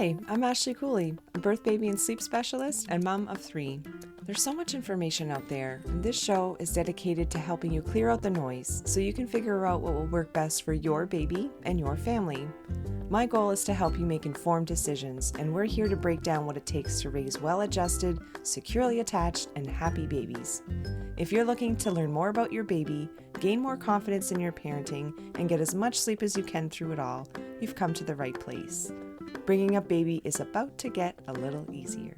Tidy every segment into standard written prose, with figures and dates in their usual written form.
Hi, I'm Ashley Cooley, a birth, baby, and sleep specialist and mom of 3. There's so much information out there, and this show is dedicated to helping you clear out the noise so you can figure out what will work best for your baby and your family. My goal is to help you make informed decisions, and we're here to break down what it takes to raise well-adjusted, securely attached, and happy babies. If you're looking to learn more about your baby, gain more confidence in your parenting, and get as much sleep as you can through it all, you've come to the right place. Bringing up baby is about to get a little easier.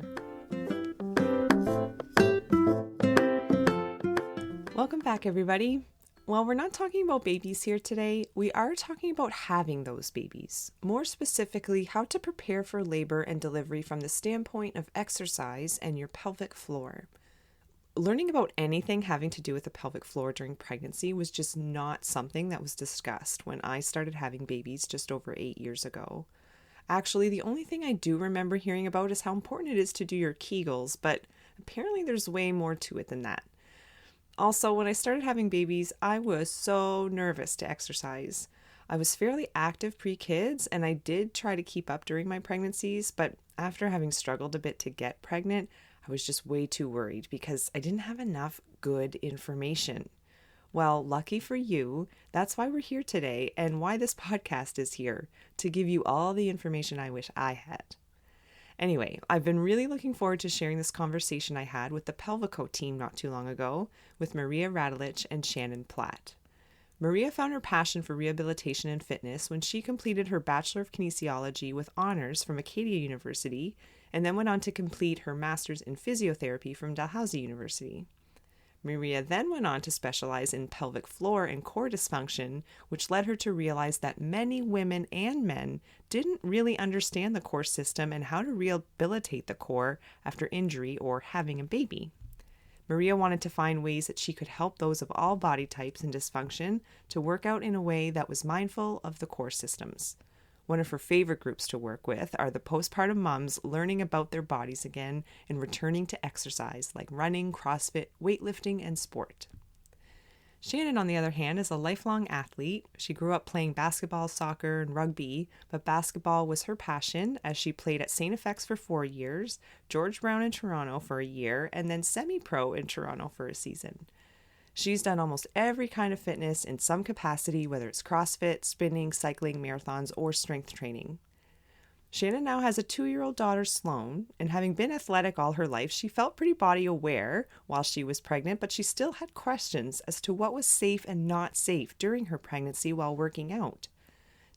Welcome back, everybody. While we're not talking about babies here today, we are talking about having those babies. More specifically, how to prepare for labor and delivery from the standpoint of exercise and your pelvic floor. Learning about anything having to do with the pelvic floor during pregnancy was just not something that was discussed when I started having babies just over 8 years ago. Actually, the only thing I do remember hearing about is how important it is to do your kegels, but apparently there's way more to it than that. Also, when I started having babies, I was so nervous to exercise. I was fairly active pre-kids, and I did try to keep up during my pregnancies, but after having struggled a bit to get pregnant, I was just way too worried because I didn't have enough good information. Well, lucky for you, that's why we're here today and why this podcast is here, to give you all the information I wish I had. Anyway, I've been really looking forward to sharing this conversation I had with the Pelvico team not too long ago with Maria Radulich and Shannon Platt. Maria found her passion for rehabilitation and fitness when she completed her Bachelor of Kinesiology with honors from Acadia University and then went on to complete her Master's in Physiotherapy from Dalhousie University. Maria then went on to specialize in pelvic floor and core dysfunction, which led her to realize that many women and men didn't really understand the core system and how to rehabilitate the core after injury or having a baby. Maria wanted to find ways that she could help those of all body types in dysfunction to work out in a way that was mindful of the core systems. One of her favorite groups to work with are the postpartum moms learning about their bodies again and returning to exercise like running, CrossFit, weightlifting, and sport. Shannon, on the other hand, is a lifelong athlete. She grew up playing basketball, soccer, and rugby, but basketball was her passion as she played at St. FX for 4 years, George Brown in Toronto for a year, and then semi-pro in Toronto for a season. She's done almost every kind of fitness in some capacity, whether it's CrossFit, spinning, cycling, marathons, or strength training. Shannon now has a 2-year-old daughter, Sloane, and having been athletic all her life, she felt pretty body aware while she was pregnant, but she still had questions as to what was safe and not safe during her pregnancy while working out.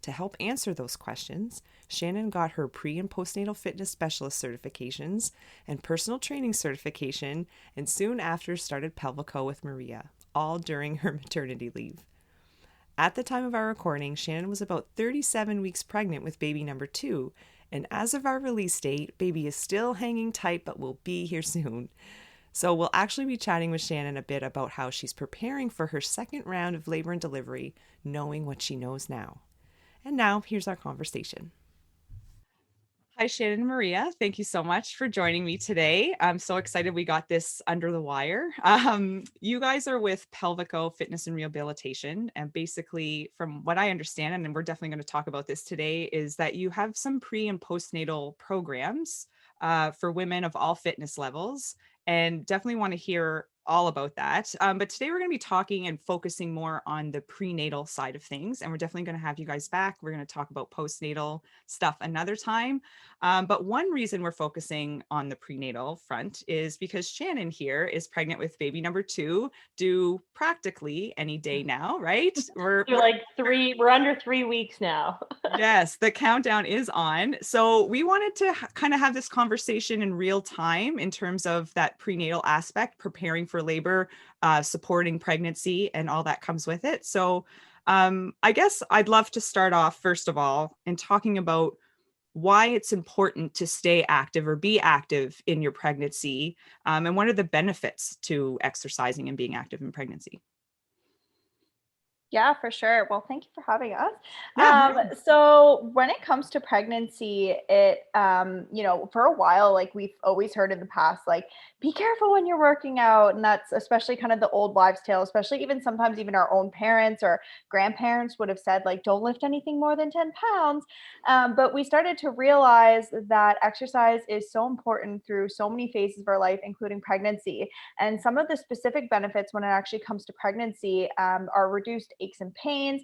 To help answer those questions, Shannon got her pre- and postnatal fitness specialist certifications and personal training certification, and soon after started Pelvico with Maria, all during her maternity leave. At the time of our recording, Shannon was about 37 weeks pregnant with baby number 2, and as of our release date, baby is still hanging tight but will be here soon. So we'll actually be chatting with Shannon a bit about how she's preparing for her second round of labor and delivery, knowing what she knows now. And now, here's our conversation. Hi, Shannon and Maria. Thank you so much for joining me today. I'm so excited we got this under the wire. You guys are with Pelvico Fitness and Rehabilitation. And basically, from what I understand, and we're definitely going to talk about this today, is that you have some pre- and postnatal programs for women of all fitness levels. And definitely want to hear all about that. But today we're going to be talking and focusing more on the prenatal side of things. And we're definitely going to have you guys back. We're going to talk about postnatal stuff another time. But one reason we're focusing on the prenatal front is because Shannon here is pregnant with baby number 2, due practically any day now, right? We're under 3 weeks now. Yes, the countdown is on. So we wanted to kind of have this conversation in real time in terms of that prenatal aspect, preparing for labor, supporting pregnancy, and all that comes with it. So I guess I'd love to start off, first of all, in talking about why it's important to stay active or be active in your pregnancy, and what are the benefits to exercising and being active in pregnancy? Yeah, for sure. Well, thank you for having us. Yeah. So when it comes to pregnancy, for a while, like we've always heard in the past, like be careful when you're working out, and that's especially kind of the old wives' tale. Especially even sometimes even our own parents or grandparents would have said like, don't lift anything more than 10 pounds. But we started to realize that exercise is so important through so many phases of our life, including pregnancy. And some of the specific benefits when it actually comes to pregnancy are reduced aches and pains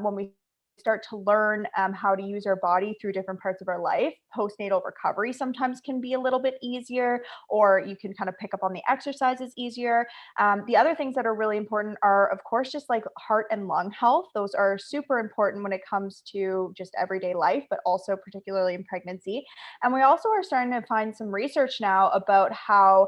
when we start to learn how to use our body through different parts of our life. Postnatal recovery sometimes can be a little bit easier, or you can kind of pick up on the exercises easier. The other things that are really important are, of course, just like heart and lung health. Those are super important when it comes to just everyday life, but also particularly in pregnancy. And we also are starting to find some research now about how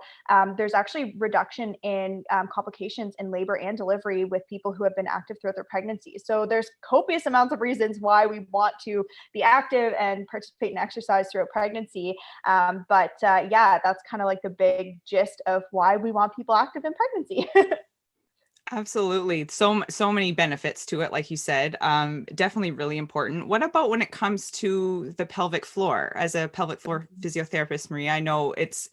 there's actually reduction in complications in labor and delivery with people who have been active throughout their pregnancy. So there's copious amounts of reasons why we want to be active and participate in exercise throughout pregnancy. Yeah, that's kind of like the big gist of why we want people active in pregnancy. Absolutely. So many benefits to it, like you said. Definitely really important. What about when it comes to the pelvic floor? As a pelvic floor physiotherapist, Maria, I know it's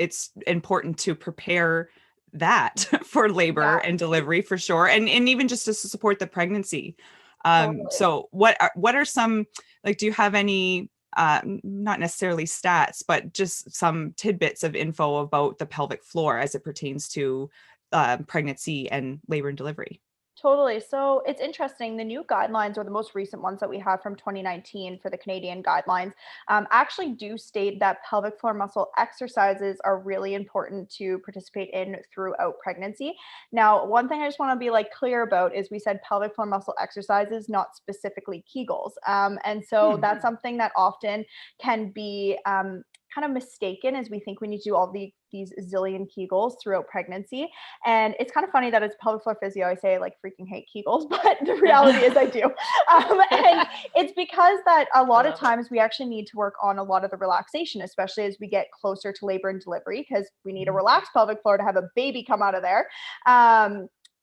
important to prepare that for labor Yeah, and delivery for sure, and even just to support the pregnancy. totally. So what are some, like, do you have any not necessarily stats, but just some tidbits of info about the pelvic floor as it pertains to pregnancy and labor and delivery? Totally. So it's interesting. The new guidelines, or the most recent ones that we have from 2019 for the Canadian guidelines, actually do state that pelvic floor muscle exercises are really important to participate in throughout pregnancy. Now, one thing I just want to be like clear about is we said pelvic floor muscle exercises, not specifically Kegels. And so Hmm. that's something that often can be kind of mistaken as we think we need to do all these zillion Kegels throughout pregnancy. And it's kind of funny that it's pelvic floor physio. I say I like freaking hate Kegels, but the reality is I do. And it's because that a I lot of love it. times we actually need to work on a lot of the relaxation, especially as we get closer to labor and delivery, because we need a relaxed pelvic floor to have a baby come out of there.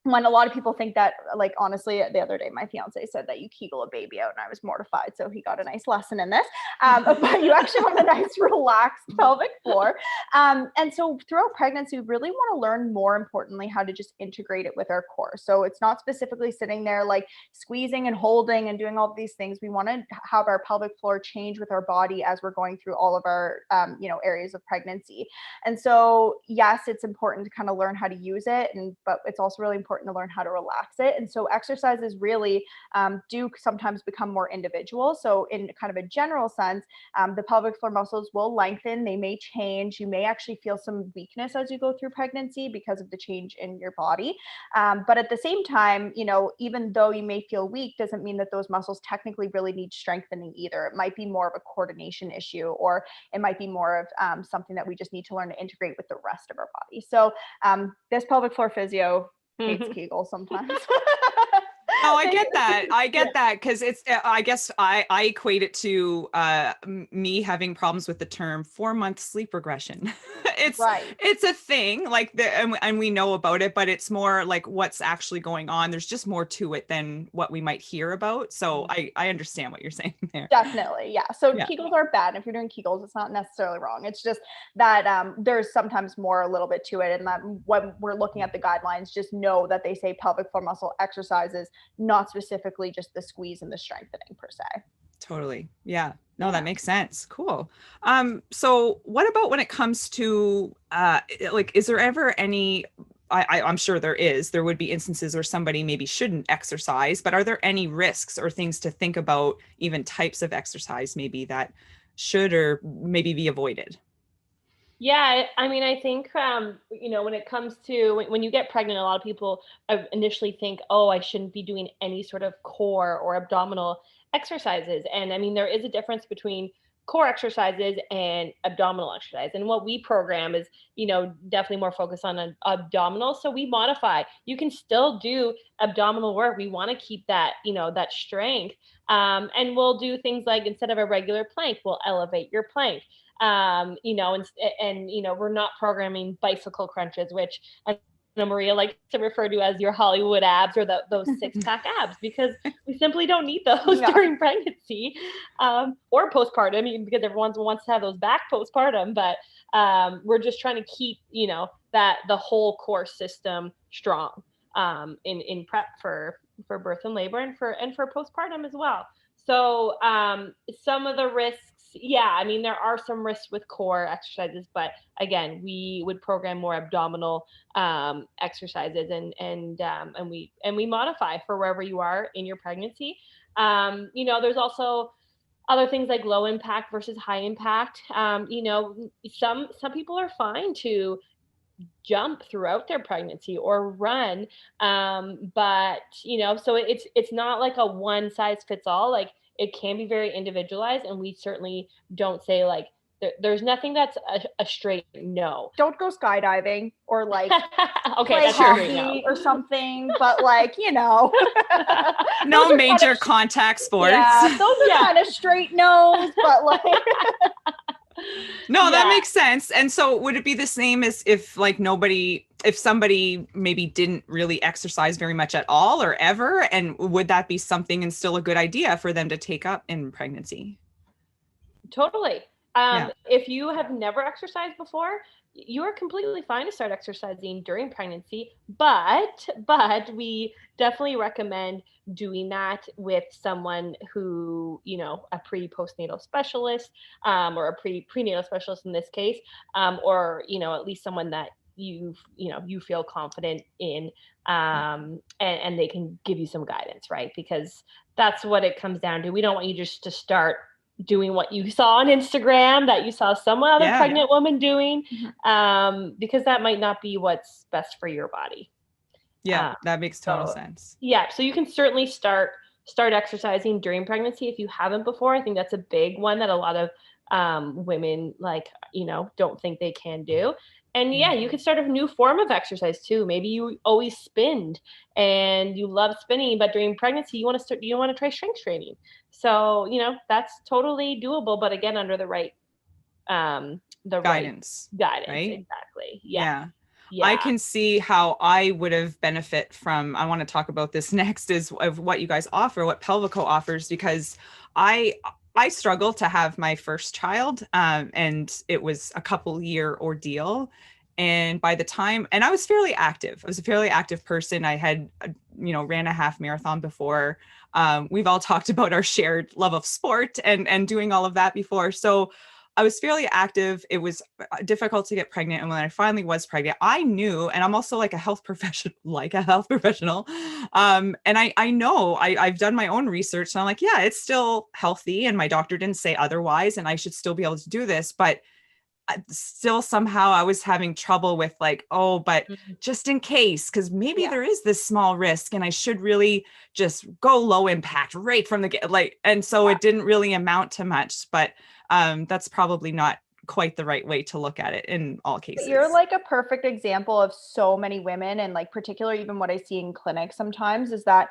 When a lot of people think that, like, honestly, the other day my fiance said that you Kegel a baby out, and I was mortified. So he got a nice lesson in this. But you actually want a nice, relaxed pelvic floor. And so throughout pregnancy, we really want to learn, more importantly, how to just integrate it with our core. So it's not specifically sitting there like squeezing and holding and doing all of these things. We want to have our pelvic floor change with our body as we're going through all of our, areas of pregnancy. And so, yes, it's important to kind of learn how to use it, but it's also really important to learn how to relax it. And so exercises really do sometimes become more individual. So in kind of a general sense, the pelvic floor muscles will lengthen, they may change. You may actually feel some weakness as you go through pregnancy because of the change in your body. But at the same time, even though you may feel weak, doesn't mean that those muscles technically really need strengthening either. It might be more of a coordination issue, or it might be more of something that we just need to learn to integrate with the rest of our body. So this pelvic floor physio hates Kegel sometimes. No, I They- get that. I get that because I guess I equate it to me having problems with the term 4 month sleep regression. it's right. it's a thing like and we know about it, but it's more like what's actually going on. There's just more to it than what we might hear about. So I understand what you're saying there. Definitely, yeah. So Yeah. Kegels are bad. If you're doing Kegels, it's not necessarily wrong. It's just that there's sometimes more a little bit to it, and that when we're looking at the guidelines, just know that they say pelvic floor muscle exercises, not specifically just the squeeze and the strengthening per se. Totally. Yeah. No, that Yeah. makes sense. Cool. So what about when it comes to like, is there ever any, I'm sure there would be instances where somebody maybe shouldn't exercise, but are there any risks or things to think about, even types of exercise maybe that should or maybe be avoided? Yeah, I mean, I think when it comes to when you get pregnant, a lot of people initially think, "Oh, I shouldn't be doing any sort of core or abdominal exercises." And I mean, there is a difference between core exercises and abdominal exercise. And what we program is, definitely more focused on an abdominal. So we modify. You can still do abdominal work. We want to keep that, that strength. And we'll do things like, instead of a regular plank, we'll elevate your plank. And we're not programming bicycle crunches, which Maria likes to refer to as your Hollywood abs or those six-pack abs, because we simply don't need those during pregnancy or postpartum, because everyone wants to have those back postpartum. But we're just trying to keep, that the whole core system strong in prep for birth and labor and for postpartum as well. So some of the risks, there are some risks with core exercises, but again, we would program more abdominal exercises, and we modify for wherever you are in your pregnancy. There's also other things like low impact versus high impact. Some people are fine to jump throughout their pregnancy or run, but so it's not like a one size fits all. Like, it can be very individualized, and we certainly don't say like there's nothing that's a straight no. Don't go skydiving or like okay, play hockey or something, but like, no major contact sports. Yeah, those are kind of straight no's, but like no, that makes sense. And so would it be the same as if somebody maybe didn't really exercise very much at all or ever? And would that be something and still a good idea for them to take up in pregnancy? Totally. If you have never exercised before, you are completely fine to start exercising during pregnancy, but we definitely recommend doing that with someone who, a pre-postnatal specialist, or a prenatal specialist in this case, or, at least someone that you feel confident in, and they can give you some guidance, right? Because that's what it comes down to. We don't want you just to start doing what you saw on Instagram, that you saw some other pregnant woman doing, because that might not be what's best for your body. Yeah, that makes total sense. Yeah, so you can certainly start exercising during pregnancy if you haven't before. I think that's a big one that a lot of women don't think they can do. And you could start a new form of exercise too. Maybe you always spinned and you love spinning, but during pregnancy you want to try strength training. So, that's totally doable, but again, under the right guidance. Right? Exactly. Yeah. I can see how I would have benefit from, I want to talk about this next, is of what you guys offer, what Pelvico offers, because I struggled to have my first child, and it was a couple-year ordeal. And by the time, and I was fairly active. I was a fairly active person. I had, ran a half marathon before. We've all talked about our shared love of sport and doing all of that before. So I was fairly active. It was difficult to get pregnant. And when I finally was pregnant, I knew, and I'm also like a health professional. And I know I've done my own research, and I'm like, yeah, it's still healthy. And my doctor didn't say otherwise, and I should still be able to do this. But still somehow I was having trouble with like, but just in case, because maybe there is this small risk and I should really just go low impact right from the get. And so it didn't really amount to much, but that's probably not quite the right way to look at it in all cases. You're like a perfect example of so many women, and like particularly even what I see in clinics sometimes is that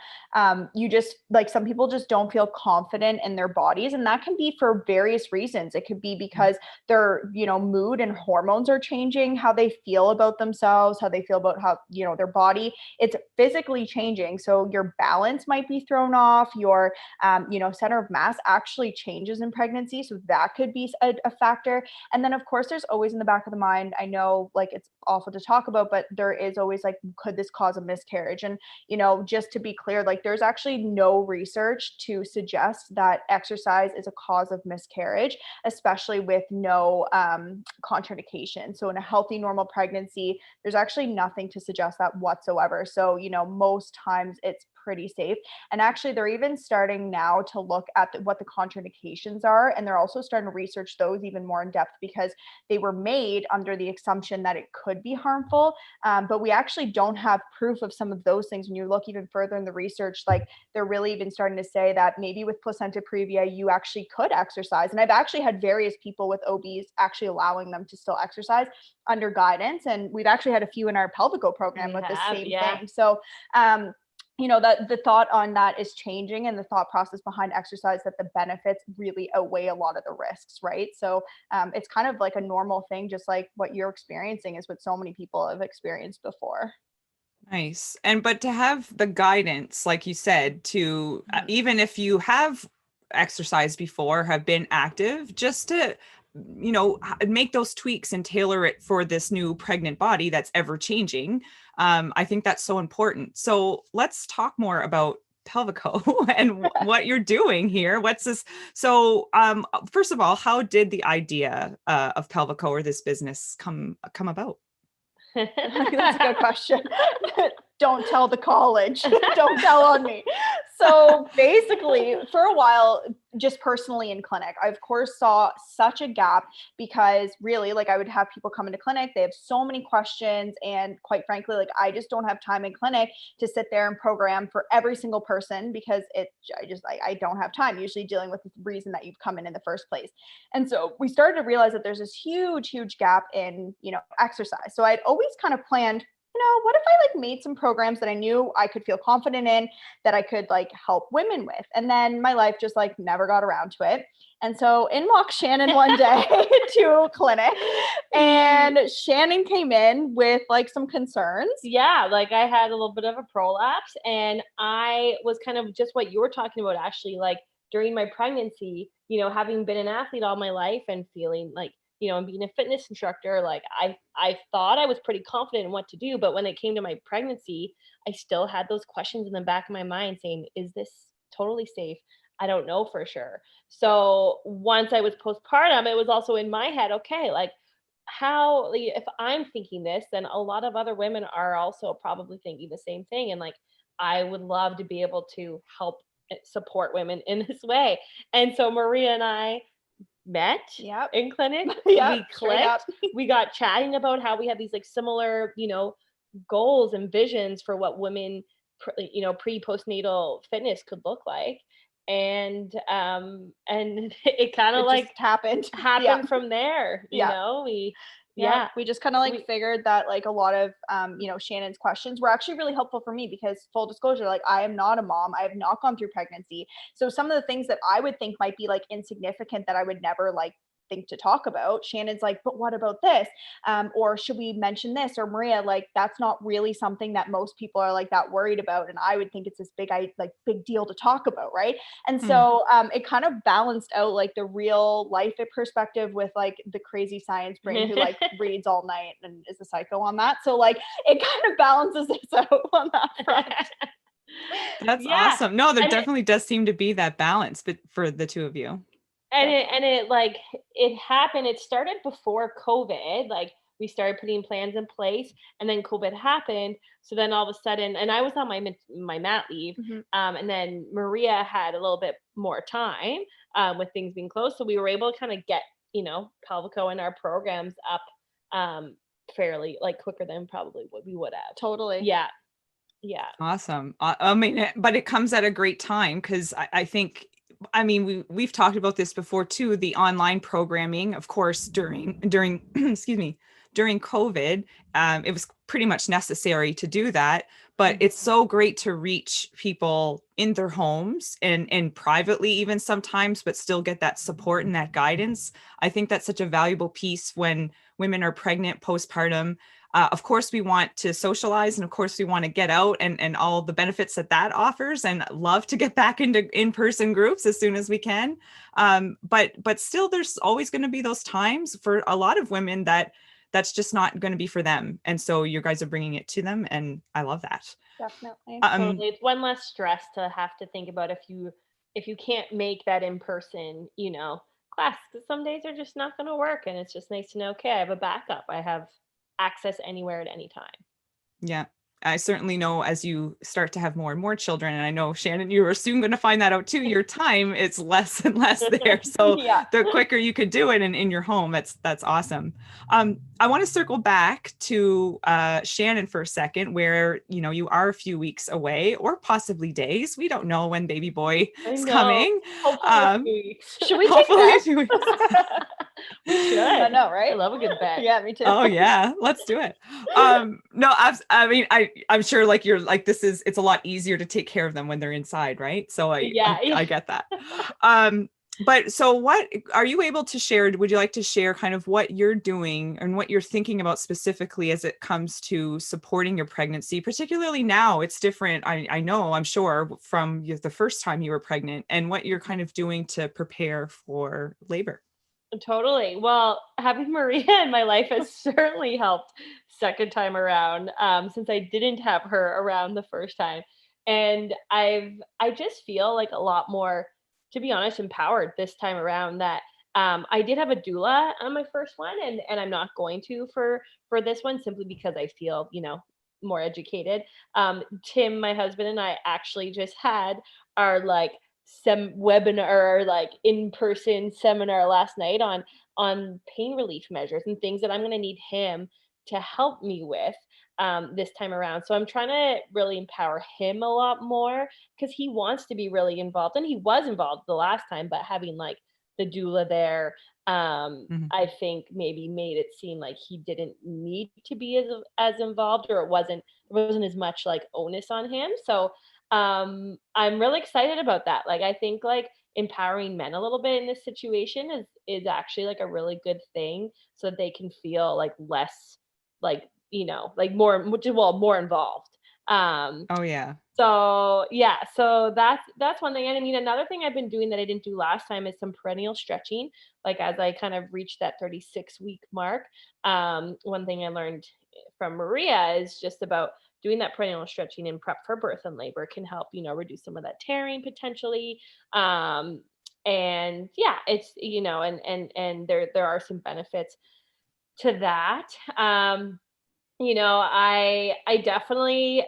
you just like, some people just don't feel confident in their bodies, and that can be for various reasons. It could be because their mood and hormones are changing, how they feel about themselves, how they feel about how their body, it's physically changing. So your balance might be thrown off, your center of mass actually changes in pregnancy, so that could be a factor. And then of course there's always in the back of the mind, I know like it's awful to talk about, but there is always like, could this cause a miscarriage? And just to be clear, like there's actually no research to suggest that exercise is a cause of miscarriage, especially with no contraindication. So in a healthy normal pregnancy, there's actually nothing to suggest that whatsoever. So most times it's pretty safe. And actually they're even starting now to look at what the contraindications are, and they're also starting to research those even more in depth, because they were made under the assumption that it could be harmful, but we actually don't have proof of some of those things. When you look even further in the research, like they're really even starting to say that maybe with placenta previa you actually could exercise. And I've actually had various people with OBs actually allowing them to still exercise under guidance, and we've actually had a few in our Pelvico program with the same thing. So that the thought on that is changing, and the thought process behind exercise, that the benefits really outweigh a lot of the risks, right? So it's kind of like a normal thing, just like what you're experiencing is what so many people have experienced before. Nice. And but to have the guidance, like you said, to even if you have exercised before, have been active, just to, make those tweaks and tailor it for this new pregnant body that's ever changing. I think that's so important. So let's talk more about Pelvico and what you're doing here. What's this? So, first of all, how did the idea of Pelvico or this business come about? That's a good question. Don't tell the college. Don't tell on me. So basically, for a while, just personally in clinic, I of course saw such a gap because really, like, I would have people come into clinic, they have so many questions, and quite frankly, like, I just don't have time in clinic to sit there and program for every single person because I don't have time, usually dealing with the reason that you've come in the first place. And so we started to realize that there's this huge gap in, exercise. So I'd always kind of planned, what if I like made some programs that I knew I could feel confident in, that I could like help women with? And then my life just like never got around to it. And so in walked Shannon one day to clinic, and Shannon came in with like some concerns. Yeah, like I had a little bit of a prolapse, and I was kind of just what you were talking about, Ashley, like during my pregnancy, having been an athlete all my life and feeling like, and being a fitness instructor, like I thought I was pretty confident in what to do, but when it came to my pregnancy, I still had those questions in the back of my mind saying, is this totally safe? I don't know for sure. So once I was postpartum, it was also in my head, okay, like how, like, if I'm thinking this, then a lot of other women are also probably thinking the same thing. And like, I would love to be able to help support women in this way. And so Maria and I met in clinic. We clicked. We got chatting about how we had these like similar, goals and visions for what women, pre-postnatal fitness could look like. And it kind of like happened from there, we just kind of like figured that like a lot of Shannon's questions were actually really helpful for me because, full disclosure, like I am not a mom, I have not gone through pregnancy, so some of the things that I would think might be like insignificant that I would never like think to talk about, Shannon's like, but what about this, or should we mention this, or Maria, like that's not really something that most people are like that worried about, and I would think it's this big deal to talk about, right? And so it kind of balanced out like the real life perspective with like the crazy science brain who like reads all night and is a psycho on that, so like it kind of balances us out on that front. That's awesome. No, there definitely does seem to be that balance, but for the two of you. And it happened. It started before COVID. Like we started putting plans in place, and then COVID happened. So then all of a sudden, and I was on my mat leave, and then Maria had a little bit more time with things being closed. So we were able to kind of get Pelvico and our programs up fairly like quicker than probably what we would have. Totally. Yeah. Awesome. I mean, but it comes at a great time because I think. I mean, we've talked about this before too, the online programming, of course, during excuse me, during COVID, it was pretty much necessary to do that, but it's so great to reach people in their homes and privately even sometimes, but still get that support and that guidance. I think that's such a valuable piece when women are pregnant, postpartum. Of course, we want to socialize, and of course, we want to get out and all the benefits that offers, and love to get back into in-person groups as soon as we can. But still, there's always going to be those times for a lot of women that's just not going to be for them. And so you guys are bringing it to them, and I love that. Definitely. Totally. It's one less stress to have to think about if you can't make that in-person, class, because some days are just not going to work, and it's just nice to know, okay, I have a backup. I have access anywhere at any time. Yeah. I certainly know as you start to have more and more children, and I know, Shannon, you are soon going to find that out too, your time, it's less and less there. So the quicker you could do it in your home, that's awesome. I want to circle back to Shannon for a second, where, you are a few weeks away or possibly days. We don't know when baby boy is coming. Hopefully should we take that? We should. I know, right? I love a good bet. Yeah, me too. Oh yeah, let's do it. No, I mean, I'm sure like you're like, it's a lot easier to take care of them when they're inside, right? So I get that. But so what are you able to share? Would you like to share kind of what you're doing and what you're thinking about specifically as it comes to supporting your pregnancy? Particularly now, it's different. I know, I'm sure, from the first time you were pregnant, and what you're kind of doing to prepare for labor. Totally. Well, having Maria in my life has certainly helped second time around, since I didn't have her around the first time. And I just feel like a lot more, to be honest, empowered this time around that I did have a doula on my first one, and I'm not going to for this one simply because I feel, more educated. Tim, my husband, and I actually just had our like webinar, like in-person seminar last night on pain relief measures and things that I'm going to need him to help me with this time around. So I'm trying to really empower him a lot more because he wants to be really involved, and he was involved the last time, but having like the doula there, I think maybe made it seem like he didn't need to be as involved, or it wasn't as much like onus on him. So I'm really excited about that. Like I think like empowering men a little bit in this situation is actually like a really good thing, so that they can feel like less like, like more involved. Oh yeah. So yeah, so that's one thing. And I mean, another thing I've been doing that I didn't do last time is some perennial stretching. Like as I kind of reached that 36-week mark, one thing I learned from Maria is just about doing that perennial stretching in prep for birth and labor can help, reduce some of that tearing potentially. And yeah, it's, and there are some benefits to that. I definitely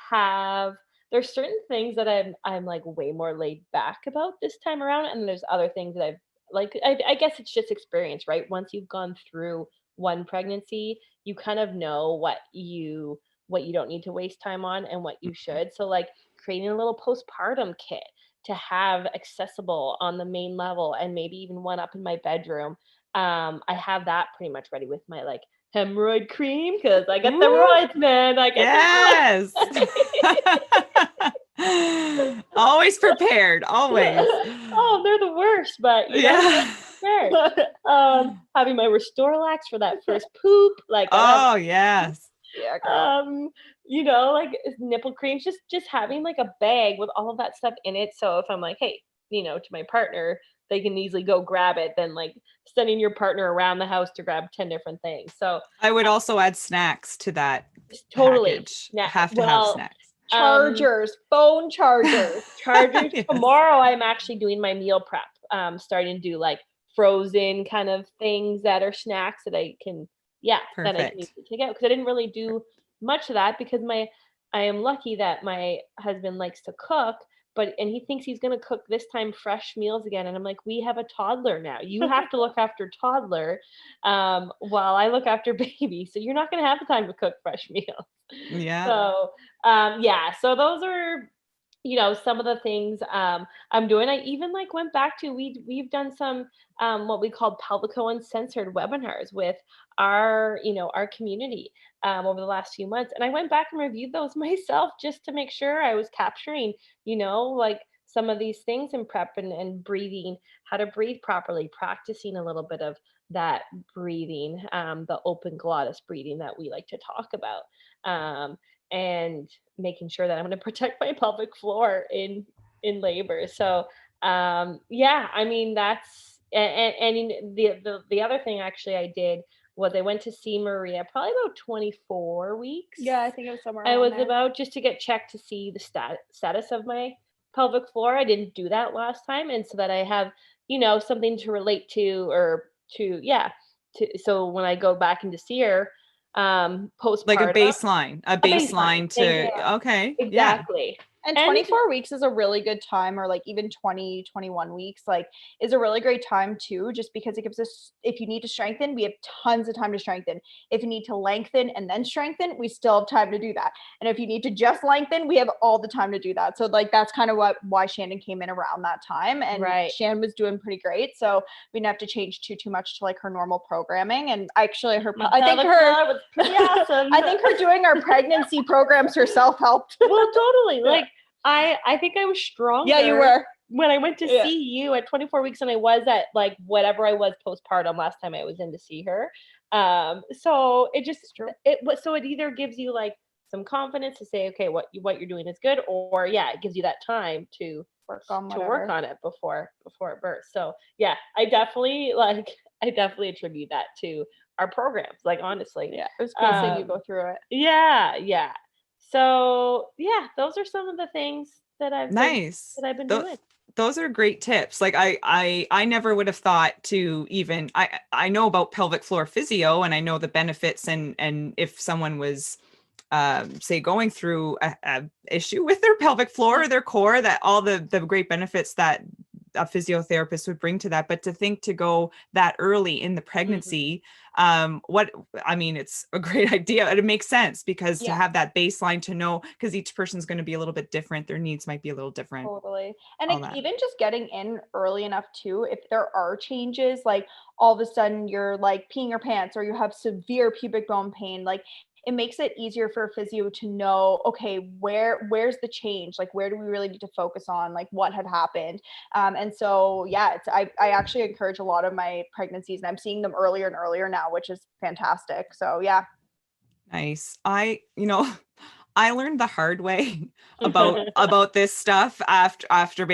have, there's certain things that I'm like way more laid back about this time around, and there's other things that I've like I guess it's just experience, right? Once you've gone through one pregnancy, you kind of know what you don't need to waste time on and what you should. So like creating a little postpartum kit to have accessible on the main level, and maybe even one up in my bedroom. I have that pretty much ready with my like hemorrhoid cream because I get the roids, man. I get yes. Always prepared. Always. Oh, they're the worst, but yeah. Having my Restorelax for that first poop, like yes. Yeah, girl. Like nipple creams, just having like a bag with all of that stuff in it. So if I'm like, hey, to my partner, they can easily go grab it than like sending your partner around the house to grab 10 different things. So I would also add snacks to that. Totally. Package. Have to have snacks. Chargers, phone chargers. Yes. Tomorrow I'm actually doing my meal prep. Starting to do like frozen kind of things that are snacks that I can, that I can take out, because I didn't really do much of that because I am lucky that my husband likes to cook, and he thinks he's going to cook this time fresh meals again. And I'm like, we have a toddler now. You have to look after toddler while I look after baby. So you're not going to have the time to cook fresh meals. Yeah. So, so those are, some of the things I'm doing. I even like went back to, we've done some what we call Pelvico Uncensored webinars with our community over the last few months. And I went back and reviewed those myself just to make sure I was capturing, like some of these things in prep and breathing, how to breathe properly, practicing a little bit of that breathing, the open glottis breathing that we like to talk about. And making sure that I'm going to protect my pelvic floor in labor. So I mean, that's and the other thing actually I did was I went to see Maria probably about 24 weeks. Yeah, I think it was somewhere I was there. about just to get checked to see the status of my pelvic floor. I didn't do that last time, and so that I have something to relate to, or so when I go back in to see her postpartum, like a baseline to okay, exactly. Yeah. And 24 weeks is a really good time, or like even 20, 21 weeks, like is a really great time too, just because it gives us, if you need to strengthen, we have tons of time to strengthen. If you need to lengthen and then strengthen, we still have time to do that. And if you need to just lengthen, we have all the time to do that. So like, that's kind of why Shannon came in around that time, and Shannon was doing pretty great. So we didn't have to change too much to like her normal programming. And actually I think her was pretty awesome. I think her doing our pregnancy programs herself helped. Well, totally. Like I think I was stronger. Yeah, you were. when I went to see you at 24 weeks and I was at like whatever I was postpartum last time I was in to see her. So it just, so it either gives you like some confidence to say, okay, what you're doing is good, or it gives you that time to work on it before it bursts. So yeah, I definitely attribute that to our programs. Like honestly, it was cool seeing you go through it. Yeah. So yeah, those are some of the things that I've been doing. Those are great tips. Like I never would have thought to even, I know about pelvic floor physio and I know the benefits, and if someone was say going through a issue with their pelvic floor or their core, that all the great benefits that a physiotherapist would bring to that. But to think to go that early in the pregnancy, it's a great idea. It makes sense because to have that baseline to know, because each person's going to be a little bit different. Their needs might be a little different. Totally. And even just getting in early enough too, if there are changes, like all of a sudden you're like peeing your pants or you have severe pubic bone pain, like it makes it easier for a physio to know, okay, where's the change? Like, where do we really need to focus on? Like, what had happened? And so, I actually encourage a lot of my pregnancies, and I'm seeing them earlier and earlier now, which is fantastic. So, yeah. Nice. I learned the hard way about this stuff after,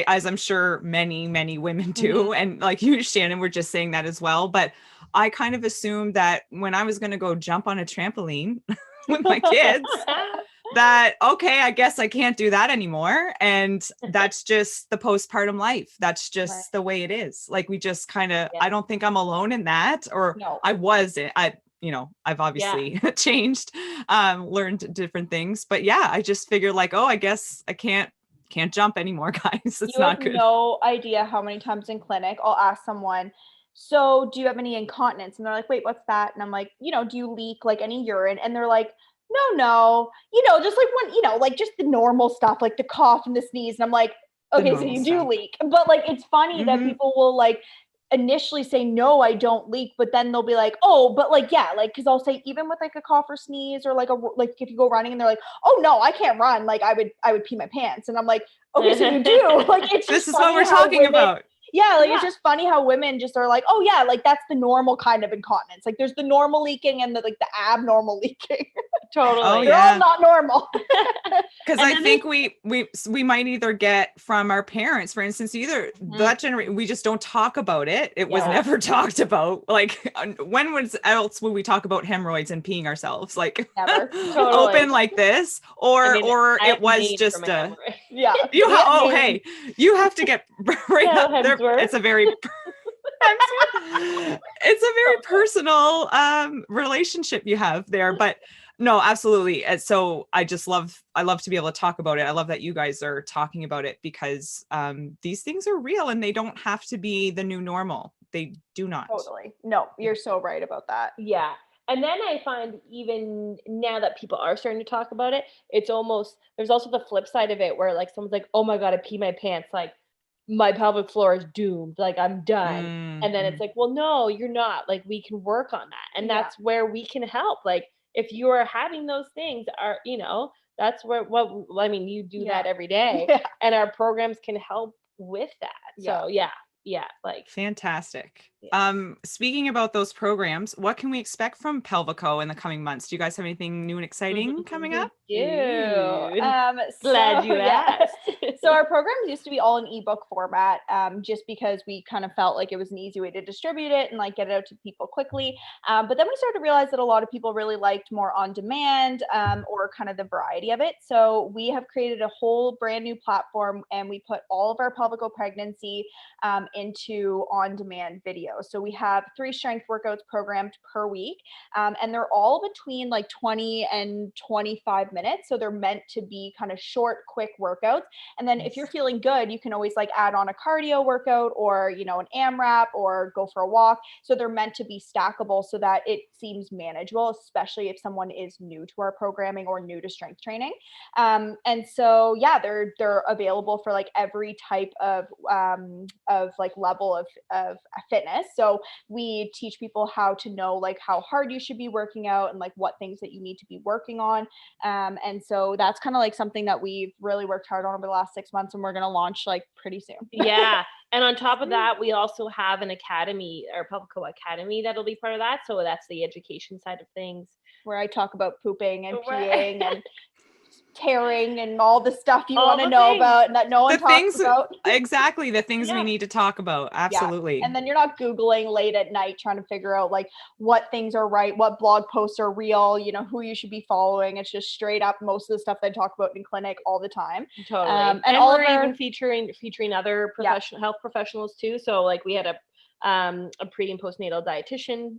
as I'm sure many women do. And like you, Shannon, were just saying that as well. But I kind of assumed that when I was going to go jump on a trampoline with my kids, that, okay, I guess I can't do that anymore. And that's just the postpartum life. That's just the way it is. Like we just kind of, I don't think I'm alone in that, or I wasn't. I've obviously changed, learned different things, but I just figured like, oh, I guess I can't jump anymore, guys. It's not good. No idea how many times in clinic I'll ask someone, so do you have any incontinence? And they're like, wait, what's that? And I'm like, do you leak like any urine? And they're like, no, just like when, like just the normal stuff, like the cough and the sneeze. And I'm like, okay, so you do leak. But like, it's funny that people will like initially say, no, I don't leak, but then they'll be like, oh, but like, because I'll say, even with like a cough or sneeze, or like if you go running and they're like, oh no, I can't run. Like I would pee my pants. And I'm like, okay, so you do. Like, it's just this is what we're talking about. It's just funny how women just are like, oh yeah, like that's the normal kind of incontinence. Like there's the normal leaking and the abnormal leaking. Totally. Oh, they're all not normal. Because I think we might either get from our parents, for instance, either that generation, we just don't talk about it. It was never talked about. Like when else would we talk about hemorrhoids and peeing ourselves? Like never. Open like this, or it was just a you have to get right up there. It's a very personal relationship you have there, but no, absolutely. And so I love to be able to talk about it. I love that you guys are talking about it, because these things are real and they don't have to be the new normal. They do not. Totally. No, you're so right about that. Yeah. And then I find even now that people are starting to talk about it, there's also the flip side of it where like someone's like, oh my God, I pee my pants. Like my pelvic floor is doomed. Like I'm done. And then it's like, well, no, you're not. Like we can work on that. And that's where we can help. Like if you are having those things, that's where, you do that every day. And our programs can help with that. So like fantastic. Speaking about those programs, what can we expect from Pelvico in the coming months? Do you guys have anything new and exciting coming up? Glad you asked. So our programs used to be all in ebook format, just because we kind of felt like it was an easy way to distribute it and like get it out to people quickly. But then we started to realize that a lot of people really liked more on demand, or kind of the variety of it. So we have created a whole brand new platform, and we put all of our Pelvico pregnancy into on-demand videos. So we have 3 strength workouts programmed per week, and they're all between like 20 and 25 minutes. So they're meant to be kind of short, quick workouts. And then if you're feeling good, you can always like add on a cardio workout, or, an AMRAP, or go for a walk. So they're meant to be stackable so that it seems manageable, especially if someone is new to our programming or new to strength training. And so, they're available for like every type of like level of fitness. fitness. So we teach people how to know like how hard you should be working out and like what things that you need to be working on. And so that's kind of like something that we've really worked hard on over the last 6 months, and we're going to launch like pretty soon. Yeah. And on top of that, we also have an academy, our Pelvico Academy, that'll be part of that. So that's the education side of things, where I talk about pooping and peeing and tearing and all the stuff you want to know things. about and that no one talks about. Exactly. The things we need to talk about. Absolutely. Yeah. And then you're not Googling late at night trying to figure out like what things are right, what blog posts are real, you know, who you should be following. It's just straight up most of the stuff they talk about in clinic all the time. Totally. And all we're even featuring other health professionals too. So like we had a pre and postnatal dietitian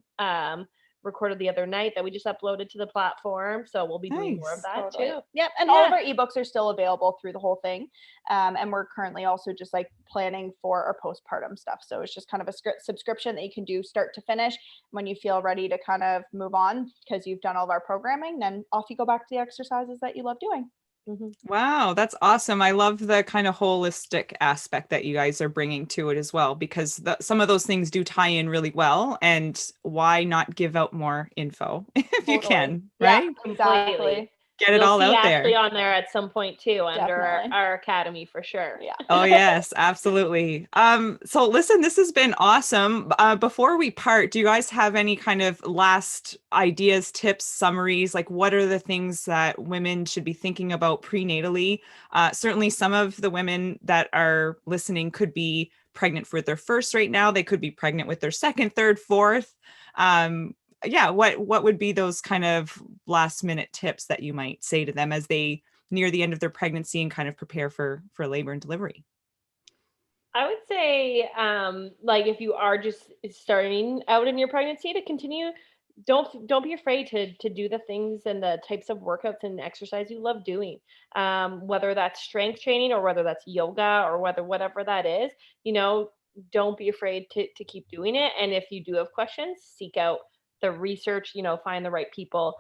recorded the other night that we just uploaded to the platform. So we'll be doing more of that too. Yep. And all of our ebooks are still available through the whole thing. And we're currently also just like planning for our postpartum stuff. So it's just kind of a subscription that you can do start to finish. When you feel ready to kind of move on because you've done all of our programming, then off you go back to the exercises that you love doing. Mm-hmm. Wow, that's awesome. I love the kind of holistic aspect that you guys are bringing to it as well, because some of those things do tie in really well. And why not give out more info if you can, right? Yeah, exactly. Get it all out there. Ashley on there at some point too, under our academy for sure. Yeah. Oh yes, absolutely. So listen, this has been awesome. Before we part, do you guys have any kind of last ideas, tips, summaries? Like what are the things that women should be thinking about prenatally? Certainly some of the women that are listening could be pregnant for their first right now. They could be pregnant with their second, third, fourth. What would be those kind of last minute tips that you might say to them as they near the end of their pregnancy and kind of prepare for labor and delivery? I would say, like if you are just starting out in your pregnancy, to continue, don't be afraid to do the things and the types of workouts and exercise you love doing. Whether that's strength training or whether that's yoga or whatever that is, you know, don't be afraid to keep doing it. And if you do have questions, seek out the research, you know, find the right people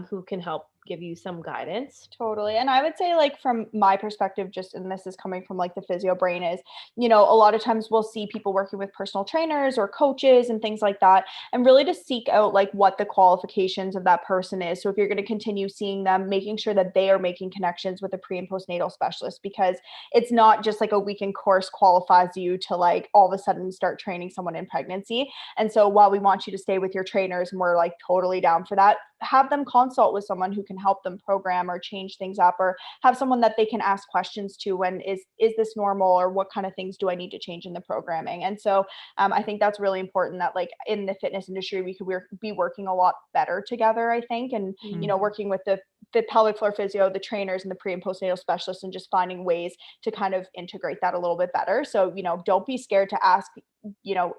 who can help give you some guidance. Totally. And I would say like from my perspective, just, and this is coming from like the physio brain, is, you know, a lot of times we'll see people working with personal trainers or coaches and things like that, and really to seek out like what the qualifications of that person is. So if you're going to continue seeing them, making sure that they are making connections with a pre and postnatal specialist, because it's not just like a weekend course qualifies you to like all of a sudden start training someone in pregnancy. And so while we want you to stay with your trainers and we're like totally down for that, have them consult with someone who can help them program or change things up, or have someone that they can ask questions to when is this normal, or what kind of things do I need to change in the programming. And so I think that's really important, that like in the fitness industry, we could be working a lot better together, I think. And, you know, working with the pelvic floor physio, the trainers and the pre and postnatal specialists, and just finding ways to kind of integrate that a little bit better. So, you know, don't be scared to ask, you know,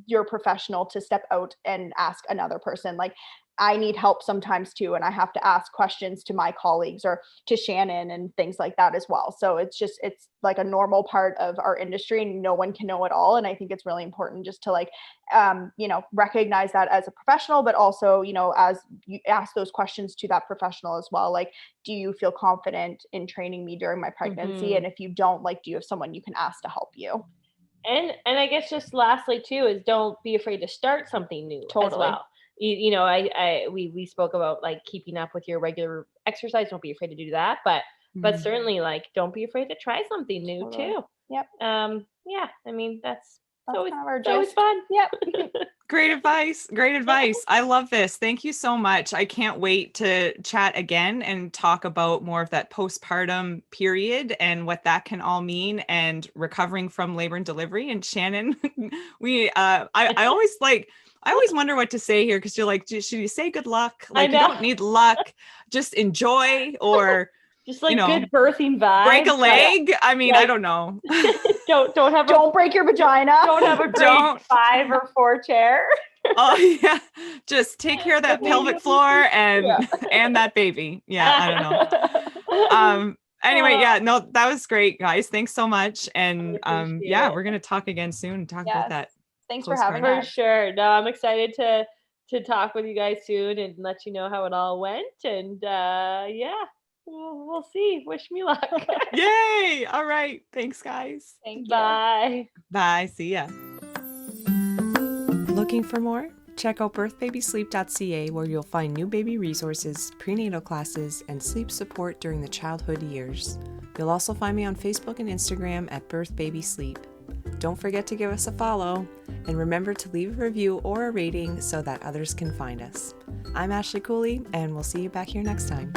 your professional to step out and ask another person. Like I need help sometimes too, and I have to ask questions to my colleagues or to Shannon and things like that as well. So it's like a normal part of our industry, and no one can know it all. And I think it's really important just to like, you know, recognize that as a professional, but also, you know, as you ask those questions to that professional as well. Like, do you feel confident in training me during my pregnancy? Mm-hmm. And if you don't, like, do you have someone you can ask to help you? And I guess just lastly too is don't be afraid to start something new as well. You know, we spoke about like keeping up with your regular exercise. Don't be afraid to do that, but certainly like don't be afraid to try something new too. Yep. Yeah. I mean that's always fun. Yep. Great advice. Great advice. I love this. Thank you so much. I can't wait to chat again and talk about more of that postpartum period and what that can all mean, and recovering from labor and delivery. And Shannon, I always wonder what to say here, because you're like, should you say good luck? Like you don't need luck, just enjoy, or just like, you know, good birthing vibes. Break a leg. I mean, like, I don't know. Don't break your vagina. Don't have a grade 5 or 4 chair. Oh yeah. Just take care of that pelvic floor and that baby. Yeah. I don't know. Anyway, yeah, no, that was great, guys. Thanks so much. And we're going to talk again soon and talk about that. Thanks for having us. For sure. No, I'm excited to talk with you guys soon and let you know how it all went. And we'll see. Wish me luck. Yay. All right. Thanks, guys. Thank you. Bye. Bye. See ya. Looking for more? Check out birthbabysleep.ca where you'll find new baby resources, prenatal classes, and sleep support during the childhood years. You'll also find me on Facebook and Instagram at birthbabysleep. Don't forget to give us a follow, and remember to leave a review or a rating so that others can find us. I'm Ashley Cooley, and we'll see you back here next time.